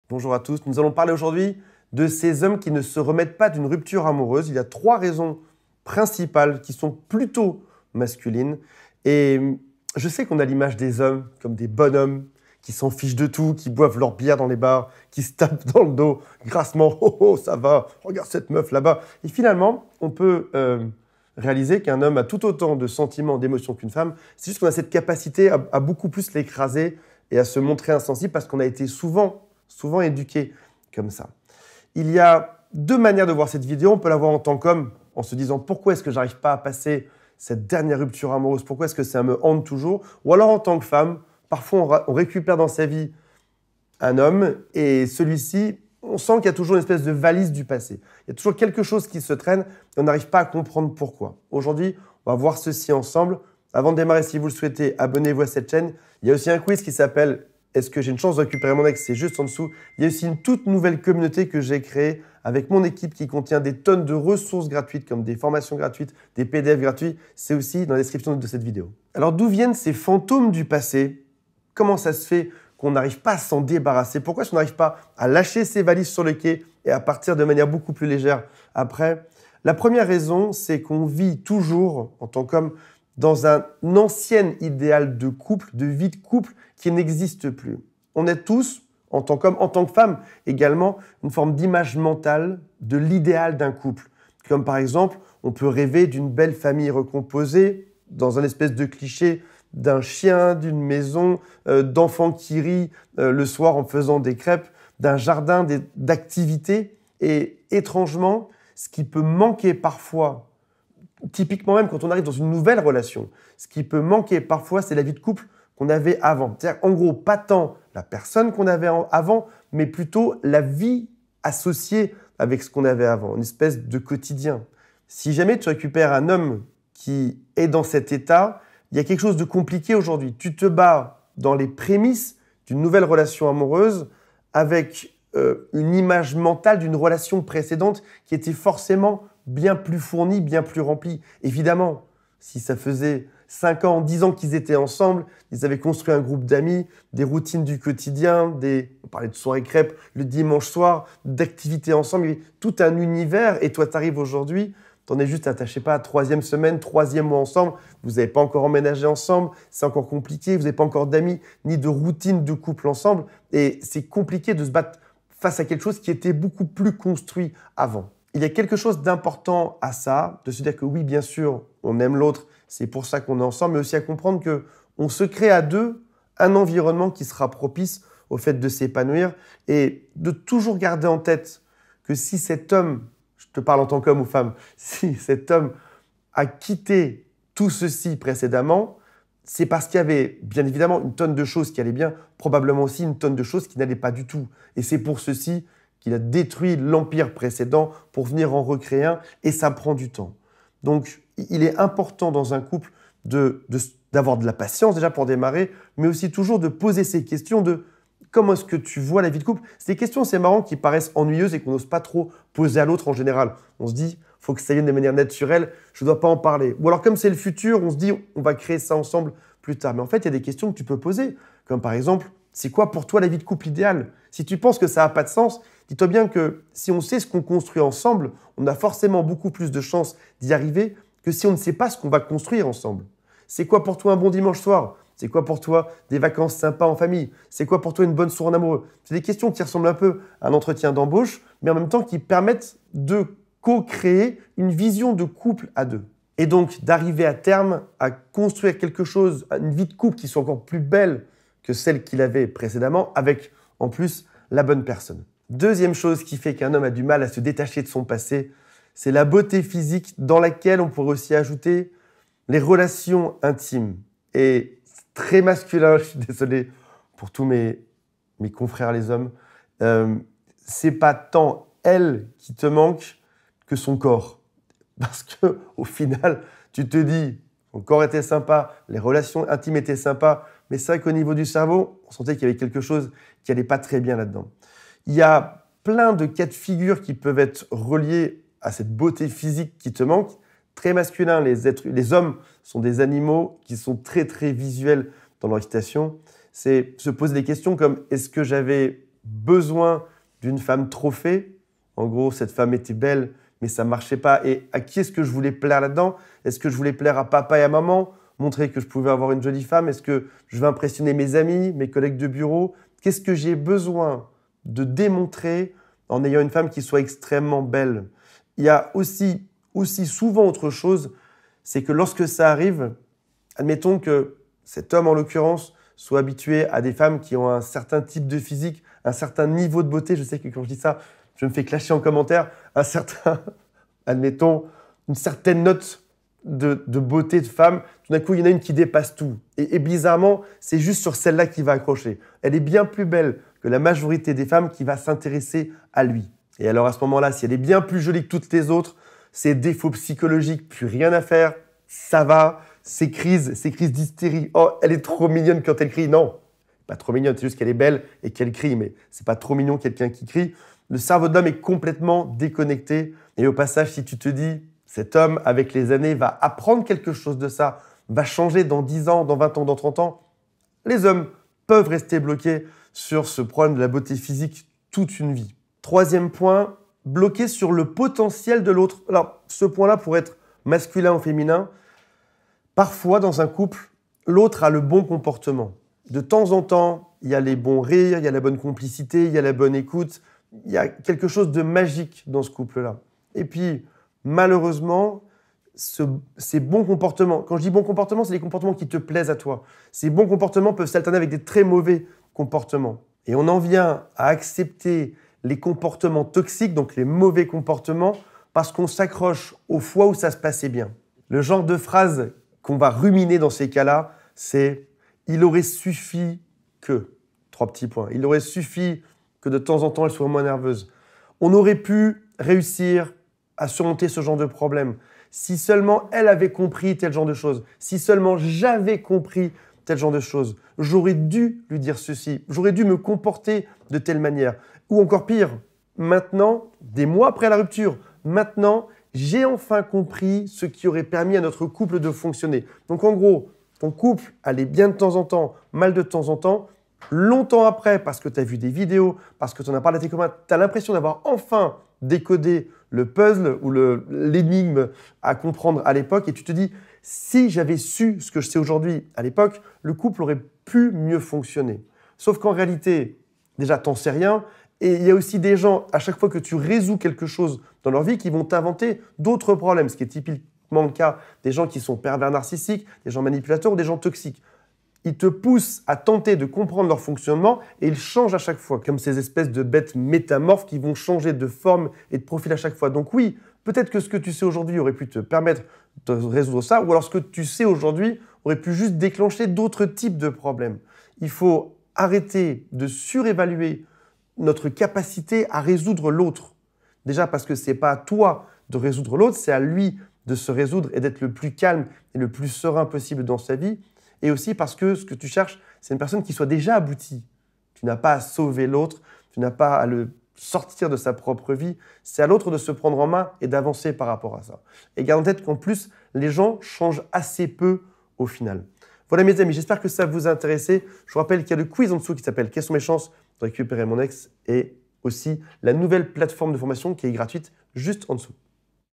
Bonjour à tous, nous allons parler aujourd'hui de ces hommes qui ne se remettent pas d'une rupture amoureuse. Il y a 3 raisons principales qui sont plutôt masculines. Et je sais qu'on a l'image des hommes comme des bonhommes qui s'en fichent de tout, qui boivent leur bière dans les bars, qui se tapent dans le dos grassement. Oh oh, ça va, regarde cette meuf là-bas. Et finalement, on peut réaliser qu'un homme a tout autant de sentiments, d'émotions qu'une femme. C'est juste qu'on a cette capacité à beaucoup plus l'écraser et à se montrer insensible parce qu'on a été souvent éduqué comme ça. Il y a 2 manières de voir cette vidéo. On peut la voir en tant qu'homme, en se disant pourquoi est-ce que j'arrive pas à passer cette dernière rupture amoureuse, pourquoi est-ce que ça me hante toujours, ou alors en tant que femme, parfois on récupère dans sa vie un homme et celui-ci, on sent qu'il y a toujours une espèce de valise du passé. Il y a toujours quelque chose qui se traîne et on n'arrive pas à comprendre pourquoi. Aujourd'hui, on va voir ceci ensemble. Avant de démarrer, si vous le souhaitez, abonnez-vous à cette chaîne. Il y a aussi un quiz qui s'appelle « Est-ce que j'ai une chance de récupérer mon ex ?» C'est juste en dessous. Il y a aussi une toute nouvelle communauté que j'ai créée avec mon équipe qui contient des tonnes de ressources gratuites comme des formations gratuites, des PDF gratuits. C'est aussi dans la description de cette vidéo. Alors d'où viennent ces fantômes du passé? Comment ça se fait qu'on n'arrive pas à s'en débarrasser? Pourquoi est-ce qu'on n'arrive pas à lâcher ses valises sur le quai et à partir de manière beaucoup plus légère après? La première raison, c'est qu'on vit toujours, en tant qu'homme, dans un ancien idéal de couple, de vie de couple qui n'existe plus. On est tous, en tant qu'homme, en tant que femme également, une forme d'image mentale de l'idéal d'un couple. Comme par exemple, on peut rêver d'une belle famille recomposée, dans un espèce de cliché d'un chien, d'une maison, d'enfants qui rient le soir en faisant des crêpes, d'un jardin, d'activités. Et étrangement, ce qui peut manquer parfois, typiquement même quand on arrive dans une nouvelle relation, ce qui peut manquer parfois, c'est la vie de couple qu'on avait avant. C'est-à-dire, en gros, pas tant la personne qu'on avait avant, mais plutôt la vie associée avec ce qu'on avait avant, une espèce de quotidien. Si jamais tu récupères un homme qui est dans cet état, il y a quelque chose de compliqué aujourd'hui. Tu te bats dans les prémices d'une nouvelle relation amoureuse avec une image mentale d'une relation précédente qui était forcément bien plus fournie, bien plus remplie. Évidemment, si ça faisait 5 ans, 10 ans qu'ils étaient ensemble, ils avaient construit un groupe d'amis, des routines du quotidien, on parlait de soirées crêpes le dimanche soir, d'activités ensemble, il y avait tout un univers. Et toi, tu arrives aujourd'hui, tu en es juste à ta, je sais pas, 3e semaine, 3e mois ensemble, vous n'avez pas encore emménagé ensemble, c'est encore compliqué, vous n'avez pas encore d'amis, ni de routine de couple ensemble. Et c'est compliqué de se battre face à quelque chose qui était beaucoup plus construit avant. Il y a quelque chose d'important à ça, de se dire que oui, bien sûr, on aime l'autre, c'est pour ça qu'on est ensemble, mais aussi à comprendre qu'on se crée à deux un environnement qui sera propice au fait de s'épanouir et de toujours garder en tête que si cet homme, je te parle en tant qu'homme ou femme, si cet homme a quitté tout ceci précédemment, c'est parce qu'il y avait bien évidemment une tonne de choses qui allaient bien, probablement aussi une tonne de choses qui n'allaient pas du tout. Et c'est pour ceci qu'il a détruit l'empire précédent pour venir en recréer un, et ça prend du temps. Donc, il est important dans un couple d'avoir de la patience déjà pour démarrer, mais aussi toujours de poser ces questions de comment est-ce que tu vois la vie de couple. C'est des questions, c'est marrant, qui paraissent ennuyeuses et qu'on n'ose pas trop poser à l'autre en général. On se dit, il faut que ça vienne de manière naturelle, je ne dois pas en parler. Ou alors, comme c'est le futur, on se dit, on va créer ça ensemble plus tard. Mais en fait, il y a des questions que tu peux poser, comme par exemple, c'est quoi pour toi la vie de couple idéale? Si tu penses que ça n'a pas de sens, dis-toi bien que si on sait ce qu'on construit ensemble, on a forcément beaucoup plus de chances d'y arriver que si on ne sait pas ce qu'on va construire ensemble. C'est quoi pour toi un bon dimanche soir? C'est quoi pour toi des vacances sympas en famille? C'est quoi pour toi une bonne soirée en amoureux? C'est des questions qui ressemblent un peu à un entretien d'embauche, mais en même temps qui permettent de co-créer une vision de couple à deux. Et donc d'arriver à terme à construire quelque chose, une vie de couple qui soit encore plus belle que celle qu'il avait précédemment, avec en plus la bonne personne. Deuxième chose qui fait qu'un homme a du mal à se détacher de son passé, c'est la beauté physique dans laquelle on pourrait aussi ajouter les relations intimes. Et très masculin, je suis désolé pour tous mes confrères les hommes, c'est pas tant elle qui te manque que son corps. Parce que au final, tu te dis, son corps était sympa, les relations intimes étaient sympas, mais c'est vrai qu'au niveau du cerveau, on sentait qu'il y avait quelque chose qui n'allait pas très bien là-dedans. Il y a plein de cas de figure qui peuvent être reliés à cette beauté physique qui te manque. Très masculin, les hommes sont des animaux qui sont très très visuels dans leur excitation. C'est se poser des questions comme est-ce que j'avais besoin d'une femme trophée. En gros, cette femme était belle, mais ça ne marchait pas. Et à qui est-ce que je voulais plaire là-dedans? Est-ce que je voulais plaire à papa et à maman? Montrer que je pouvais avoir une jolie femme? Est-ce que je veux impressionner mes amis, mes collègues de bureau? Qu'est-ce que j'ai besoin de démontrer en ayant une femme qui soit extrêmement belle? Il y a aussi souvent autre chose, c'est que lorsque ça arrive, admettons que cet homme en l'occurrence soit habitué à des femmes qui ont un certain type de physique, un certain niveau de beauté. Je sais que quand je dis ça, je me fais clasher en commentaire, admettons, une certaine note de beauté de femme. Tout d'un coup, il y en a une qui dépasse tout. Et bizarrement, c'est juste sur celle-là qu'il va accrocher. Elle est bien plus belle que la majorité des femmes qui va s'intéresser à lui. Et alors à ce moment-là, si elle est bien plus jolie que toutes les autres, ses défauts psychologiques, plus rien à faire, ça va. Ses crises d'hystérie. Oh, elle est trop mignonne quand elle crie. Non, pas trop mignonne, c'est juste qu'elle est belle et qu'elle crie, mais c'est pas trop mignon quelqu'un qui crie. Le cerveau de l'homme est complètement déconnecté. Et au passage, si tu te dis, cet homme, avec les années, va apprendre quelque chose de ça, va changer dans 10 ans, dans 20 ans, dans 30 ans, les hommes peuvent rester bloqués sur ce problème de la beauté physique toute une vie. Troisième point, bloqué sur le potentiel de l'autre. Alors, ce point-là pourrait être masculin ou féminin. Parfois, dans un couple, l'autre a le bon comportement. De temps en temps, il y a les bons rires, il y a la bonne complicité, il y a la bonne écoute. Il y a quelque chose de magique dans ce couple-là. Et puis, malheureusement, ces bons comportements, quand je dis bons comportements, c'est les comportements qui te plaisent à toi. Ces bons comportements peuvent s'alterner avec des très mauvais comportements. Et on en vient à accepter les comportements toxiques, donc les mauvais comportements, parce qu'on s'accroche aux fois où ça se passait bien. Le genre de phrase qu'on va ruminer dans ces cas-là, c'est « il aurait suffi que… » 3 petits points. Il aurait suffi que de temps en temps, elle soit moins nerveuse. On aurait pu réussir à surmonter ce genre de problème. Si seulement elle avait compris tel genre de choses, si seulement j'avais compris tel genre de choses, j'aurais dû lui dire ceci, j'aurais dû me comporter de telle manière. Ou encore pire, maintenant, des mois après la rupture, maintenant, j'ai enfin compris ce qui aurait permis à notre couple de fonctionner. Donc en gros, ton couple allait bien de temps en temps, mal de temps en temps. Longtemps après, parce que tu as vu des vidéos, parce que tu en as parlé à tes copains, tu as l'impression d'avoir enfin décodé le puzzle ou l'énigme à comprendre à l'époque et tu te dis, si j'avais su ce que je sais aujourd'hui à l'époque, le couple aurait pu mieux fonctionner. Sauf qu'en réalité, déjà, t'en sais rien. Et il y a aussi des gens, à chaque fois que tu résous quelque chose dans leur vie, qui vont t'inventer d'autres problèmes, ce qui est typiquement le cas des gens qui sont pervers narcissiques, des gens manipulateurs ou des gens toxiques. Ils te poussent à tenter de comprendre leur fonctionnement et ils changent à chaque fois, comme ces espèces de bêtes métamorphes qui vont changer de forme et de profil à chaque fois. Donc oui, peut-être que ce que tu sais aujourd'hui aurait pu te permettre de résoudre ça, ou alors ce que tu sais aujourd'hui aurait pu juste déclencher d'autres types de problèmes. Il faut arrêter de surévaluer notre capacité à résoudre l'autre. Déjà parce que ce n'est pas à toi de résoudre l'autre, c'est à lui de se résoudre et d'être le plus calme et le plus serein possible dans sa vie. Et aussi parce que ce que tu cherches, c'est une personne qui soit déjà aboutie. Tu n'as pas à sauver l'autre, tu n'as pas à le sortir de sa propre vie. C'est à l'autre de se prendre en main et d'avancer par rapport à ça. Et garde en tête qu'en plus, les gens changent assez peu au final. Voilà mes amis, j'espère que ça vous a intéressé. Je vous rappelle qu'il y a le quiz en dessous qui s'appelle « Quelles sont mes chances de récupérer mon ex ?» et aussi la nouvelle plateforme de formation qui est gratuite juste en dessous.